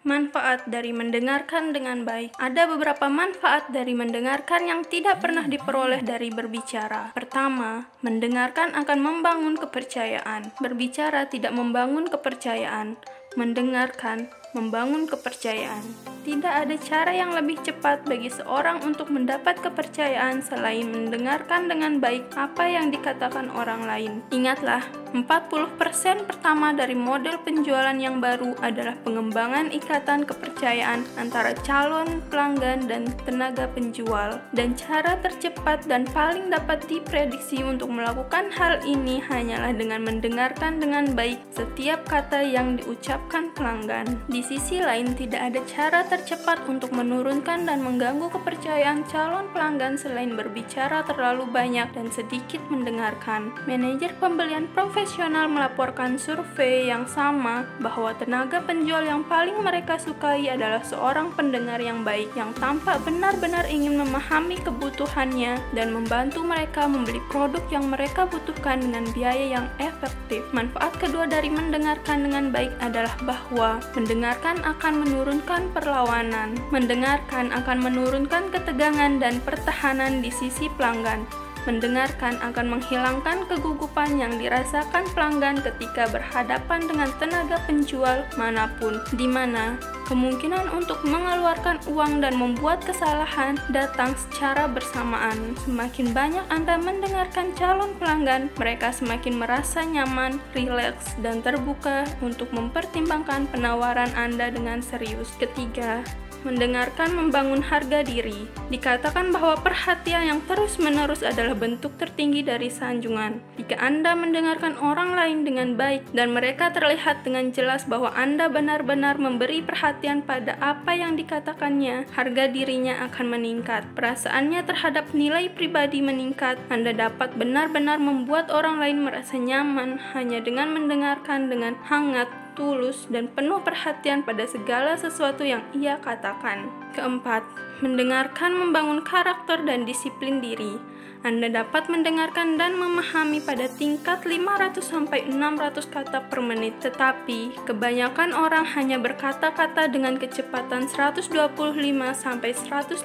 Manfaat dari mendengarkan dengan baik. Ada beberapa manfaat dari mendengarkan yang tidak pernah diperoleh dari berbicara. Pertama, mendengarkan akan membangun kepercayaan. Berbicara tidak membangun kepercayaan. Mendengarkan membangun kepercayaan. Tidak ada cara yang lebih cepat bagi seorang untuk mendapat kepercayaan selain mendengarkan dengan baik apa yang dikatakan orang lain. Ingatlah, 40% pertama dari model penjualan yang baru adalah pengembangan ikatan kepercayaan antara calon pelanggan dan tenaga penjual. Dan cara tercepat dan paling dapat diprediksi untuk melakukan hal ini hanyalah dengan mendengarkan dengan baik setiap kata yang diucapkan pelanggan. Di sisi lain, tidak ada cara tercepat untuk menurunkan dan mengganggu kepercayaan calon pelanggan selain berbicara terlalu banyak dan sedikit mendengarkan. Manajer pembelian profesional melaporkan survei yang sama bahwa tenaga penjual yang paling mereka sukai adalah seorang pendengar yang baik yang tampak benar-benar ingin memahami kebutuhannya dan membantu mereka membeli produk yang mereka butuhkan dengan biaya yang efektif. Manfaat kedua dari mendengarkan dengan baik adalah bahwa mendengarkan akan menurunkan perlawanan. Mendengarkan akan menurunkan ketegangan dan pertahanan di sisi pelanggan. Mendengarkan akan menghilangkan kegugupan yang dirasakan pelanggan ketika berhadapan dengan tenaga penjual manapun, di mana kemungkinan untuk mengeluarkan uang dan membuat kesalahan datang secara bersamaan. Semakin banyak Anda mendengarkan calon pelanggan, mereka semakin merasa nyaman, rileks, dan terbuka untuk mempertimbangkan penawaran Anda dengan serius. Ketiga, mendengarkan membangun harga diri. Dikatakan bahwa perhatian yang terus-menerus adalah bentuk tertinggi dari sanjungan. Jika Anda mendengarkan orang lain dengan baik dan mereka terlihat dengan jelas bahwa Anda benar-benar memberi perhatian pada apa yang dikatakannya, harga dirinya akan meningkat. Perasaannya terhadap nilai pribadi meningkat. Anda dapat benar-benar membuat orang lain merasa nyaman hanya dengan mendengarkan dengan hangat, tulus, dan penuh perhatian pada segala sesuatu yang ia katakan. Keempat, mendengarkan membangun karakter dan disiplin diri. Anda dapat mendengarkan dan memahami pada tingkat 500-600 kata per menit, tetapi kebanyakan orang hanya berkata-kata dengan kecepatan 125-150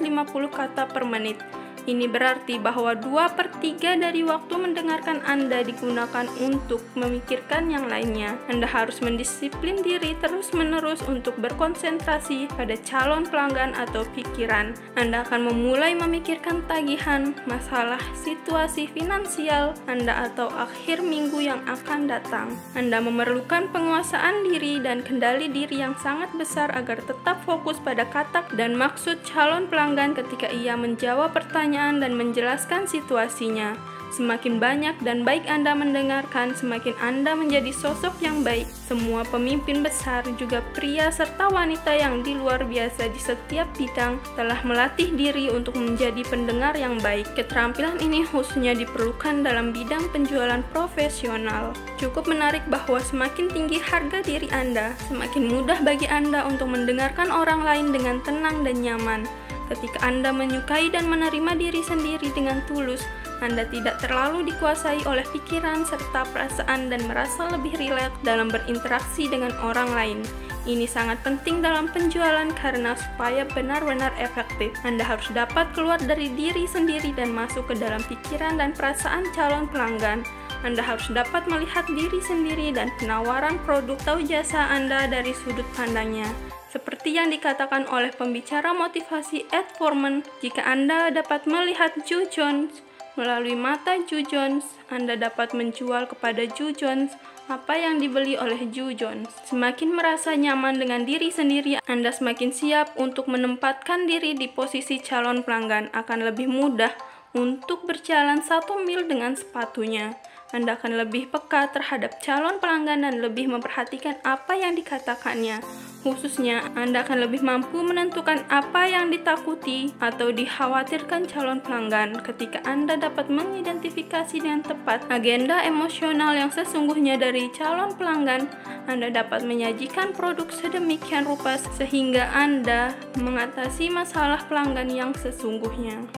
kata per menit. Ini berarti bahwa 2/3 dari waktu mendengarkan Anda digunakan untuk memikirkan yang lainnya. Anda harus mendisiplin diri terus-menerus untuk berkonsentrasi pada calon pelanggan atau pikiran. Anda akan memulai memikirkan tagihan, masalah, situasi finansial Anda atau akhir minggu yang akan datang. Anda memerlukan penguasaan diri dan kendali diri yang sangat besar agar tetap fokus pada kata dan maksud calon pelanggan ketika ia menjawab pertanyaan dan menjelaskan situasinya. Semakin banyak dan baik Anda mendengarkan, semakin Anda menjadi sosok yang baik. Semua pemimpin besar, juga pria serta wanita yang di luar biasa di setiap bidang, telah melatih diri untuk menjadi pendengar yang baik. Keterampilan ini khususnya diperlukan dalam bidang penjualan profesional. Cukup menarik bahwa semakin tinggi harga diri Anda, semakin mudah bagi Anda untuk mendengarkan orang lain dengan tenang dan nyaman. Ketika Anda menyukai dan menerima diri sendiri dengan tulus, Anda tidak terlalu dikuasai oleh pikiran serta perasaan dan merasa lebih rileks dalam berinteraksi dengan orang lain. Ini sangat penting dalam penjualan karena supaya benar-benar efektif, Anda harus dapat keluar dari diri sendiri dan masuk ke dalam pikiran dan perasaan calon pelanggan. Anda harus dapat melihat diri sendiri dan penawaran produk atau jasa Anda dari sudut pandangnya. Seperti yang dikatakan oleh pembicara motivasi Ed Foreman, jika Anda dapat melihat Joe Jones melalui mata Joe Jones, Anda dapat menjual kepada Joe Jones apa yang dibeli oleh Joe Jones. Semakin merasa nyaman dengan diri sendiri, Anda semakin siap untuk menempatkan diri di posisi calon pelanggan. Akan lebih mudah untuk berjalan 1 mil dengan sepatunya. Anda akan lebih peka terhadap calon pelanggan dan lebih memperhatikan apa yang dikatakannya. Khususnya, Anda akan lebih mampu menentukan apa yang ditakuti atau dikhawatirkan calon pelanggan ketika Anda dapat mengidentifikasi dengan tepat agenda emosional yang sesungguhnya dari calon pelanggan. Anda dapat menyajikan produk sedemikian rupa sehingga Anda mengatasi masalah pelanggan yang sesungguhnya.